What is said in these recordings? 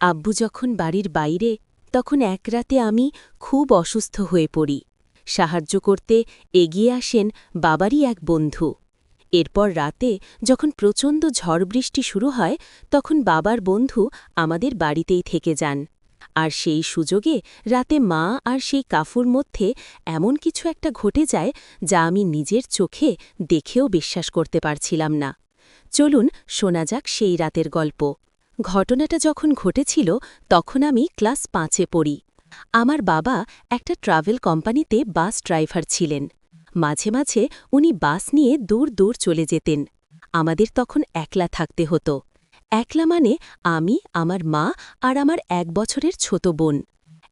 আব্বু যখন বাড়ির বাইরে তখন এক রাতে আমি খুব অসুস্থ হয়ে পড়ি। সাহায্য করতে এগিয়ে আসেন বাবারই এক বন্ধু। এরপর রাতে যখন প্রচণ্ড ঝড় বৃষ্টি শুরু হয় তখন বাবার বন্ধু আমাদের বাড়িতেই থেকে যান। আর সেই সুযোগে রাতে মা আর সেই কাফুর মধ্যে এমন কিছু একটা ঘটে যায় যা আমি নিজের চোখে দেখেও বিশ্বাস করতে পারছিলাম না। চলুন শোনা যাক সেই রাতের গল্প। ঘটনাটা যখন ঘটেছিল তখন আমি ক্লাস 5-এ পড়ি। আমার বাবা একটা ট্রাভেল কোম্পানিতে বাস ড্রাইভার ছিলেন। মাঝে মাঝে উনি বাস নিয়ে দূর দূর চলে যেতেন। আমাদের তখন একলা থাকতে হতো। একলা মানে আমি, আমার মা আর আমার 1 বছরের ছোট বোন।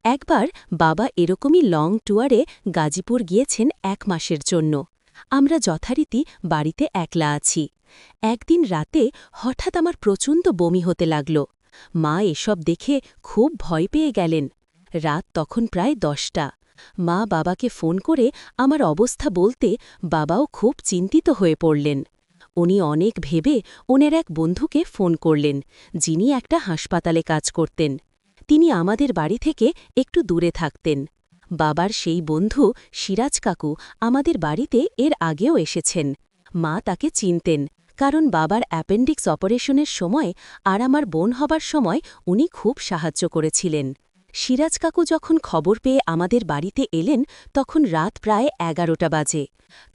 একবার বাবা এরকমই লং ট্যুরে গাজীপুর গিয়েছেন 1 মাসের জন্য। আমরা যথারীতি বাড়িতে একলা আছি। একদিন রাতে হঠাৎ আমার প্রচণ্ড বমি হতে লাগল। মা এসব দেখে খুব ভয় পেয়ে গেলেন। রাত তখন প্রায় 10টা। মা বাবাকে ফোন করে আমার অবস্থা বলতে বাবাও খুব চিন্তিত হয়ে পড়লেন। উনি অনেক ভেবে ওনার এক বন্ধুকে ফোন করলেন, যিনি একটা হাসপাতালে কাজ করতেন। তিনি আমাদের বাড়ি থেকে একটু দূরে থাকতেন। বাবার সেই বন্ধু সিরাজ কাকু আমাদের বাড়িতে এর আগেও এসেছেন। মা তাকে চিনতেন, কারণ বাবার অ্যাপেন্ডিক্স অপারেশনের সময় আর আমার বোন হবার সময় উনি খুব সাহায্য করেছিলেন। সিরাজ কাকু যখন খবর পেয়ে আমাদের বাড়িতে এলেন তখন রাত প্রায় 11টা বাজে।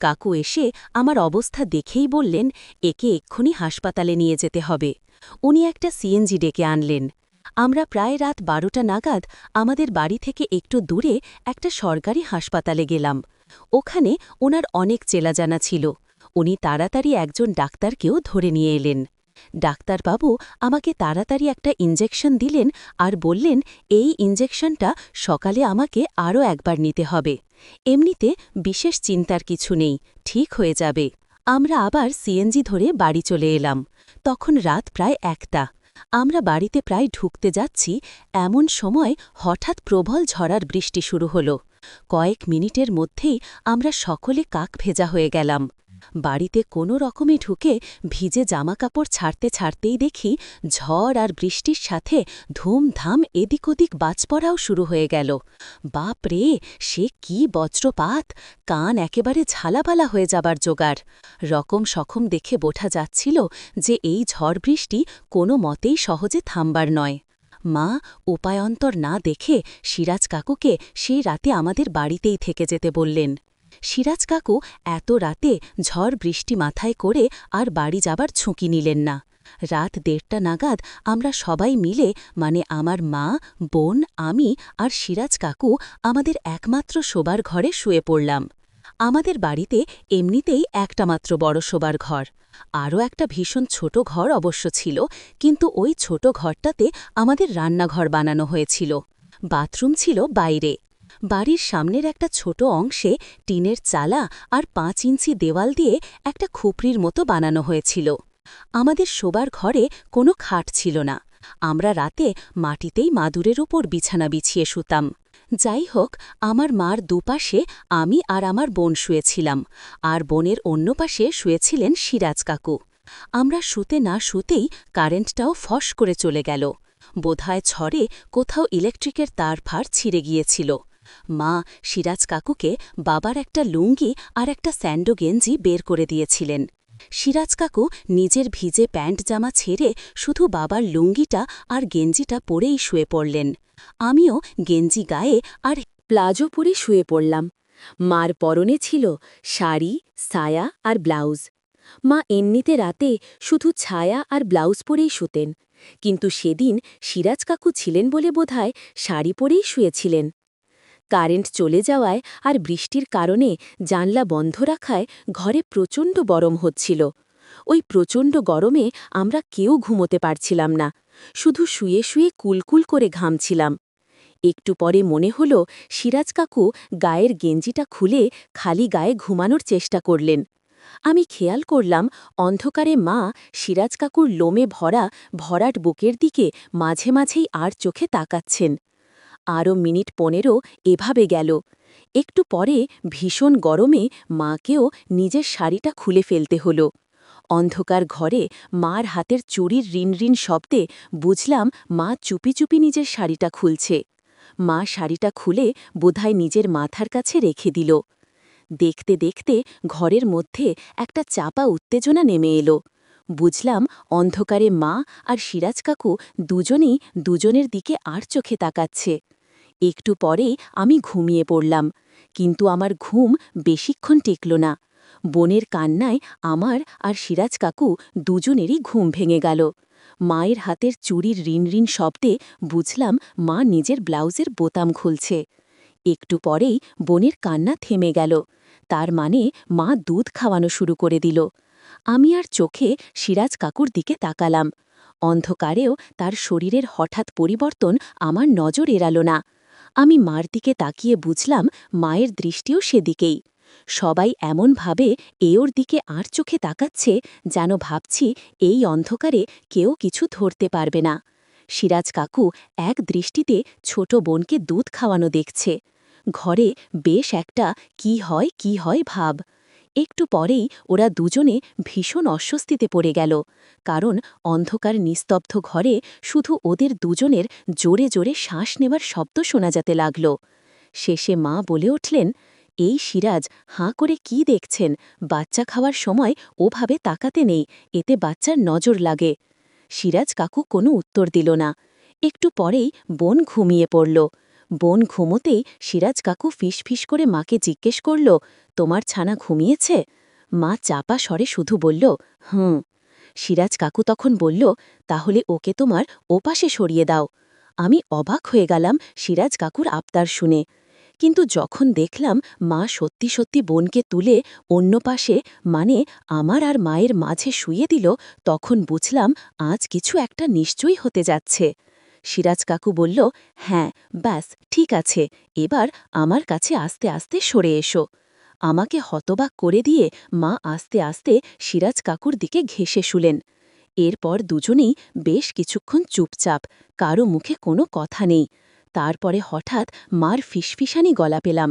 কাকু এসে আমার অবস্থা দেখেই বললেন, একে এক্ষুনি হাসপাতালে নিয়ে যেতে হবে। উনি একটা সিএনজি ডেকে আনলেন। আমরা প্রায় রাত 12টা নাগাদ আমাদের বাড়ি থেকে একটু দূরে একটা সরকারি হাসপাতালে গেলাম। ওখানে ওনার অনেক চেলাজানা ছিল। উনি তাড়াতাড়ি একজন ডাক্তারকেও ধরে নিয়ে এলেন। ডাক্তারবাবু আমাকে তাড়াতাড়ি একটা ইনজেকশন দিলেন আর বললেন, এই ইনজেকশনটা সকালে আমাকে আরও একবার নিতে হবে। এমনিতে বিশেষ চিন্তার কিছু নেই, ঠিক হয়ে যাবে। আমরা আবার সিএনজি ধরে বাড়ি চলে এলাম। তখন রাত প্রায় 1টা। আমরা বাড়িতে প্রায় ঢুকতে যাচ্ছি, এমন সময় হঠাৎ প্রবল ঝড়ার বৃষ্টি শুরু হলো। কয়েক মিনিটের মধ্যেই আমরা সকলে কাক ভেজা হয়ে গেলাম। বাড়িতে কোনো রকমে ঢুকে ভিজে জামাকাপড় ছাড়তে ছাড়তেই দেখি ঝড় আর বৃষ্টির সাথে ধুমধাম এদিক ওদিক বাজ পড়াও শুরু হয়ে গেল। বাপ রে, সে কি বজ্রপাত! কান একেবারে ঝালাপালা হয়ে যাবার জোগাড়। রকম সখম দেখে বোঝা যাচ্ছিল যে এই ঝড় বৃষ্টি কোনো মতেই সহজে থামবার নয়। মা উপায়ন্তর না দেখে সিরাজ কাকুকে সেই রাতে আমাদের বাড়িতেই থেকে যেতে বললেন। সিরাজ কাকু এত রাতে ঝড় বৃষ্টি মাথায় করে আর বাড়ি যাবার ঝুঁকি নিলেন না। রাত 1:30টা নাগাদ আমরা সবাই মিলে, মানে আমার মা, বোন, আমি আর সিরাজ কাকু আমাদের একমাত্র শোবার ঘরে শুয়ে পড়লাম। আমাদের বাড়িতে এমনিতেই একটা মাত্র বড় শোবার ঘর। আরও একটা ভীষণ ছোট ঘর অবশ্য ছিল, কিন্তু ওই ছোট ঘরটাতে আমাদের রান্নাঘর বানানো হয়েছিল। বাথরুম ছিল বাইরে। বাড়ির সামনের একটা ছোট অংশে টিনের চালা আর 5 ইঞ্চি দেওয়াল দিয়ে একটা খুপড়ির মতো বানানো হয়েছিল। আমাদের শোবার ঘরে কোনো খাট ছিল না। আমরা রাতে মাটিতেই মাদুরের উপর বিছানা বিছিয়ে শুতাম। যাই হোক, আমার মার দুপাশে আমি আর আমার বোন শুয়েছিলাম, আর বোনের অন্য পাশে শুয়েছিলেন সিরাজ কাকু। আমরা শুতে না শুতেই কারেন্টটাও ফস করে চলে গেল। বোধহয় ঝড়ে কোথাও ইলেকট্রিকের তার ফার ছিঁড়ে গিয়েছিল। মা সিরাজ কাকুকে বাবার একটা লুঙ্গি আর একটা স্যান্ডো গেঞ্জি বের করে দিয়েছিলেন। সিরাজ কাকু নিজের ভিজে প্যান্ট জামা ছেড়ে শুধু বাবার লুঙ্গিটা আর গেঞ্জিটা পরেই শুয়ে পড়লেন। আমিও গেঞ্জি গায়ে আর প্লাজো পরে শুয়ে পড়লাম। মার পরনে ছিল শাড়ি, সায়া আর ব্লাউজ। মা এমনিতে রাতে শুধু ছায়া আর ব্লাউজ পরেই শুতেন, কিন্তু সেদিন সিরাজ কাকু ছিলেন বলে বোধহয় শাড়ি পরেই শুয়েছিলেন। কারেন্ট চলে যাওয়ায় আর বৃষ্টির কারণে জানলা বন্ধ রাখায় ঘরে প্রচণ্ড গরম হচ্ছিল। ওই প্রচণ্ড গরমে আমরা কেউ ঘুমোতে পারছিলাম না, শুধু শুয়ে শুয়ে কুলকুল করে ঘামছিলাম। একটু পরে মনে হল সিরাজ কাকু গায়ের গেঞ্জিটা খুলে খালি গায়ে ঘুমানোর চেষ্টা করলেন। আমি খেয়াল করলাম অন্ধকারে মা সিরাজ কাকুর লোমে ভরা ভরাট বুকের দিকে মাঝে মাঝেই আর চোখে তাকাচ্ছেন। আরও মিনিট 15 এভাবে গেল। একটু পরে ভীষণ গরমে মাকেও নিজের শাড়িটা খুলে ফেলতে হলো। অন্ধকার ঘরে মার হাতের চুড়ির রিন শব্দে বুঝলাম মা চুপি চুপি নিজের শাড়িটা খুলছে। মা শাড়িটা খুলে বোধহয় নিজের মাথার কাছে রেখে দিল। দেখতে দেখতে ঘরের মধ্যে একটা চাপা উত্তেজনা নেমে এলো। বুঝলাম অন্ধকারে মা আর সিরাজ কাকু দুজনেই দুজনের দিকে আর চোখে তাকাচ্ছে। একটু পরেই আমি ঘুমিয়ে পড়লাম, কিন্তু আমার ঘুম বেশিক্ষণ টেকল না। বোনের কান্নায় আমার আর সিরাজ কাকু দুজনেরই ঘুম ভেঙে গেল। মায়ের হাতের চুড়ির রিন শব্দে বুঝলাম মা নিজের ব্লাউজের বোতাম খুলছে। একটু পরেই বোনের কান্না থেমে গেল, তার মানে মা দুধ খাওয়ানো শুরু করে দিল। আমি আর চোখে সিরাজ কাকুর দিকে তাকালাম। অন্ধকারেও তার শরীরের হঠাৎ পরিবর্তন আমার নজর এড়াল না। আমি মার দিকে তাকিয়ে বুঝলাম মায়ের দৃষ্টিও সেদিকেই। সবাই এমনভাবে ওর দিকে আর চোখে তাকাচ্ছে যেন ভাবছি এই অন্ধকারে কেউ কিছু ধরতে পারবে না। সিরাজ কাকু এক দৃষ্টিতে ছোট বোনকে দুধ খাওয়ানো দেখছে। ঘরে বেশ একটা কি হয় ভাব। একটু পরেই ওরা দুজনে ভীষণ অস্বস্তিতে পড়ে গেল, কারণ অন্ধকার নিস্তব্ধ ঘরে শুধু ওদের দুজনের জোরে জোরে শ্বাস নেবার শব্দ শোনা যেতে লাগল। শেষে মা বলে উঠলেন, এই সিরাজ, হাঁ করে কি দেখছেন? বাচ্চা খাওয়ার সময় ওভাবে তাকাতে নেই, এতে বাচ্চার নজর লাগে। সিরাজ কাকু কোনো উত্তর দিল না। একটু পরেই বোন ঘুমিয়ে পড়ল। বোন ঘুমোতেই সিরাজ কাকু ফিস করে মাকে জিজ্ঞেস করল, তোমার ছানা ঘুমিয়েছে? মা চাপা স্বরে শুধু বলল, হুম। সিরাজ কাকু তখন বলল, তাহলে ওকে তোমার ওপাশে সরিয়ে দাও। আমি অবাক হয়ে গেলাম সিরাজ কাকুর আবদার শুনে, কিন্তু যখন দেখলাম মা সত্যি সত্যি বোনকে তুলে অন্য পাশে, মানে আমার আর মায়ের মাঝে শুইয়ে দিল, তখন বুঝলাম আজ কিছু একটা নিশ্চয়ই হতে যাচ্ছে। সিরাজ কাকু বলল, হ্যাঁ, ব্যাস ঠিক আছে, এবার আমার কাছে আস্তে আস্তে সরে এসো। আমাকে হতবাক করে দিয়ে মা আস্তে আস্তে সিরাজ কাকুর দিকে ঘেঁষে শুলেন। এরপর দুজনেই বেশ কিছুক্ষণ চুপচাপ, কারো মুখে কোনো কথা নেই। তারপরে হঠাৎ মার ফিসফিসানি গলা পেলাম,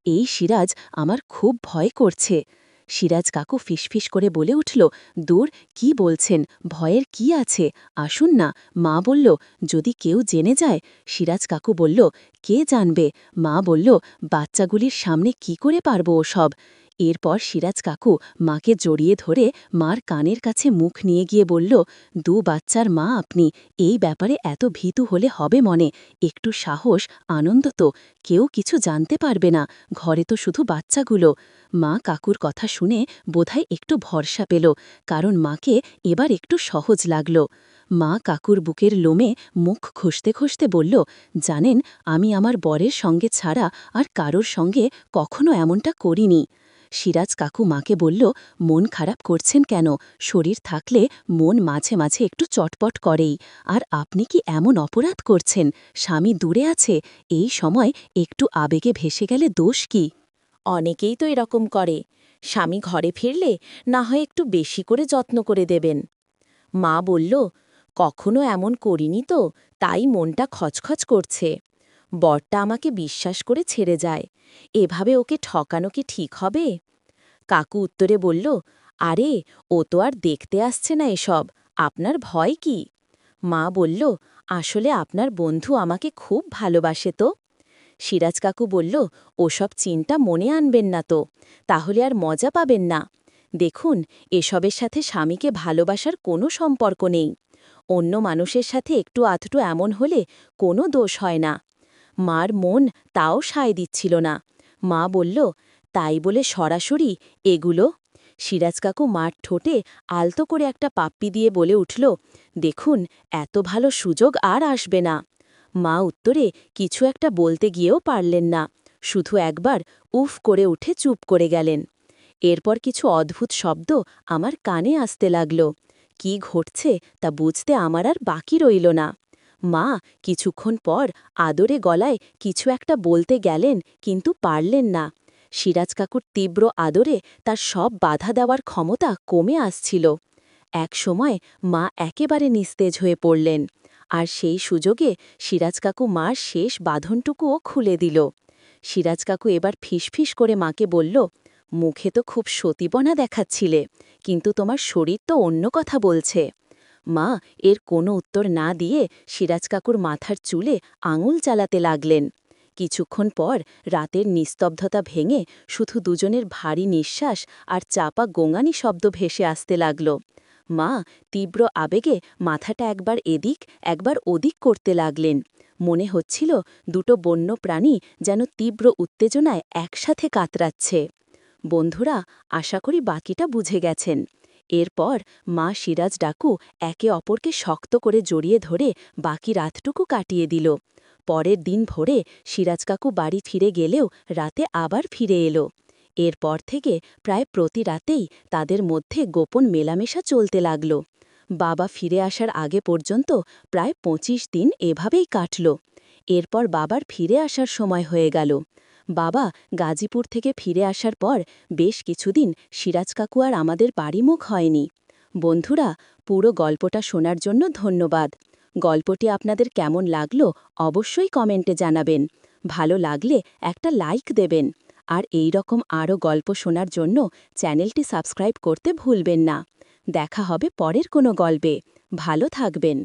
এই সিরাজ, আমার খুব ভয় করছে। সিরাজ কাকু ফিসফিস করে বলে উঠল, দূর, কি বলছেন, ভয়ের কি আছে, আসুন না। মা বলল, যদি কেউ জেনে যায়? সিরাজ কাকু বলল, কে জানবে? মা বলল, বাচ্চাগুলির সামনে কি করে পারব ওসব? এরপর সিরাজ কাকু মাকে জড়িয়ে ধরে মার কানের কাছে মুখ নিয়ে গিয়ে বলল, বাচ্চার মা আপনি, এই ব্যাপারে এত ভীতু হলে হবে মনে? একটু সাহস, আনন্দ তো, কেউ কিছু জানতে পারবে না, ঘরে তো শুধু বাচ্চাগুলো। মা কাকুর কথা শুনে বোধহয় একটু ভরসা পেল, কারণ মাকে এবার একটু সহজ লাগল। মা কাকুর বুকের লোমে মুখ ঘষতে বলল, জানেন, আমি আমার বরের সঙ্গে ছাড়া আর কারোর সঙ্গে কখনো এমনটা করিনি। সিরাজ কাকু মাকে বলল, মন খারাপ করছেন কেন? শরীর থাকলে মন মাঝে মাঝে একটু চটপট করেই। আর আপনি কি এমন অপরাধ করছেন? স্বামী দূরে আছে, এই সময় একটু আবেগে ভেসে গেলে দোষ কি? অনেকেই তো এরকম করে, স্বামী ঘরে ফিরলে না হয় একটু বেশি করে যত্ন করে দেবেন। মা বলল, কখনো এমন করিনি তো, তাই মনটা খচখচ করছে। বরটা আমাকে বিশ্বাস করে ছেড়ে যায়, এভাবে ওকে ঠকানো কি ঠিক হবে? কাকু উত্তরে বলল, আরে, ও তো আর দেখতে আসছে না এসব, আপনার ভয় কি? মা বলল, আসলে আপনার বন্ধু আমাকে খুব ভালোবাসে তো। সিরাজ কাকু বলল, ওসব চিন্তা মনে আনবেন না তো, তাহলে আর মজা পাবেন না। দেখুন, এসবের সাথে স্বামীকে ভালোবাসার কোনো সম্পর্ক নেই। অন্য মানুষের সাথে একটু আধটু এমন হলে কোনো দোষ হয় না। মার মন তাও সায় দিচ্ছিল না। মা বলল, তাই বলে সরাসরি এগুলো? সিরাজ কাকু মার ঠোঁটে আলতো করে একটা পাপ্পি দিয়ে বলে উঠল, দেখুন, এত ভালো সুযোগ আর আসবে না। মা উত্তরে কিছু একটা বলতে গিয়েও পারলেন না, শুধু একবার উফ করে উঠে চুপ করে গেলেন। এরপর কিছু অদ্ভুত শব্দ আমার কানে আসতে লাগল। কি ঘটছে তা বুঝতে আমার আর বাকি রইল না। মা কিছুক্ষণ পর আদরে গলায় কিছু একটা বলতে গেলেন, কিন্তু পারলেন না। সিরাজ কাকুর তীব্র আদরে তার সব বাধা দেওয়ার ক্ষমতা কমে আসছিল। এক সময় মা একেবারে নিস্তেজ হয়ে পড়লেন, আর সেই সুযোগে সিরাজ কাকু মার শেষ বাঁধনটুকুও খুলে দিল। সিরাজ কাকু এবার ফিসফিস করে মাকে বলল, মুখে তো খুব সতীপনা দেখাচ্ছিলে, কিন্তু তোমার শরীর তো অন্য কথা বলছে। মা এর কোনো উত্তর না দিয়ে সিরাজ কাকুর মাথার চুলে আঙুল চালাতে লাগলেন। কিছুক্ষণ পর রাতের নিস্তব্ধতা ভেঙে শুধু দুজনের ভারী নিঃশ্বাস আর চাপা গোঙানি শব্দ ভেসে আসতে লাগল। মা তীব্র আবেগে মাথাটা একবার এদিক একবার ওদিক করতে লাগলেন। মনে হচ্ছিল দুটো বন্য প্রাণী যেন তীব্র উত্তেজনায় একসাথে কাতরাচ্ছে। বন্ধুরা, আশা করি বাকিটা বুঝে গেছেন। এরপর মা সিরাজ ডাকু একে অপরকে শক্ত করে জড়িয়ে ধরে বাকি রাতটুকু কাটিয়ে দিল। পরের দিন ভোরে সিরাজ কাকু বাড়ি ফিরে গেলেও রাতে আবার ফিরে এলো। এরপর থেকে প্রায় প্রতি রাতেই তাদের মধ্যে গোপন মেলামেশা চলতে লাগল। বাবা ফিরে আসার আগে পর্যন্ত প্রায় ২৫ দিন এভাবেই কাটল। এরপর বাবার ফিরে আসার সময় হয়ে গেল। বাবা গাজীপুর থেকে ফিরে আসার পর বেশ কিছুদিন সিরাজ কাকু আর আমাদের বাড়ি মুখ হয়নি। বন্ধুরা, পুরো গল্পটা শোনার জন্য ধন্যবাদ। গল্পটি আপনাদের কেমন লাগলো অবশ্যই কমেন্টে জানাবেন। ভালো লাগলে একটা লাইক দেবেন। আর এই রকম আরও গল্প শোনার জন্য চ্যানেলটি সাবস্ক্রাইব করতে ভুলবেন না। দেখা হবে পরের কোনো গল্পে। ভালো থাকবেন।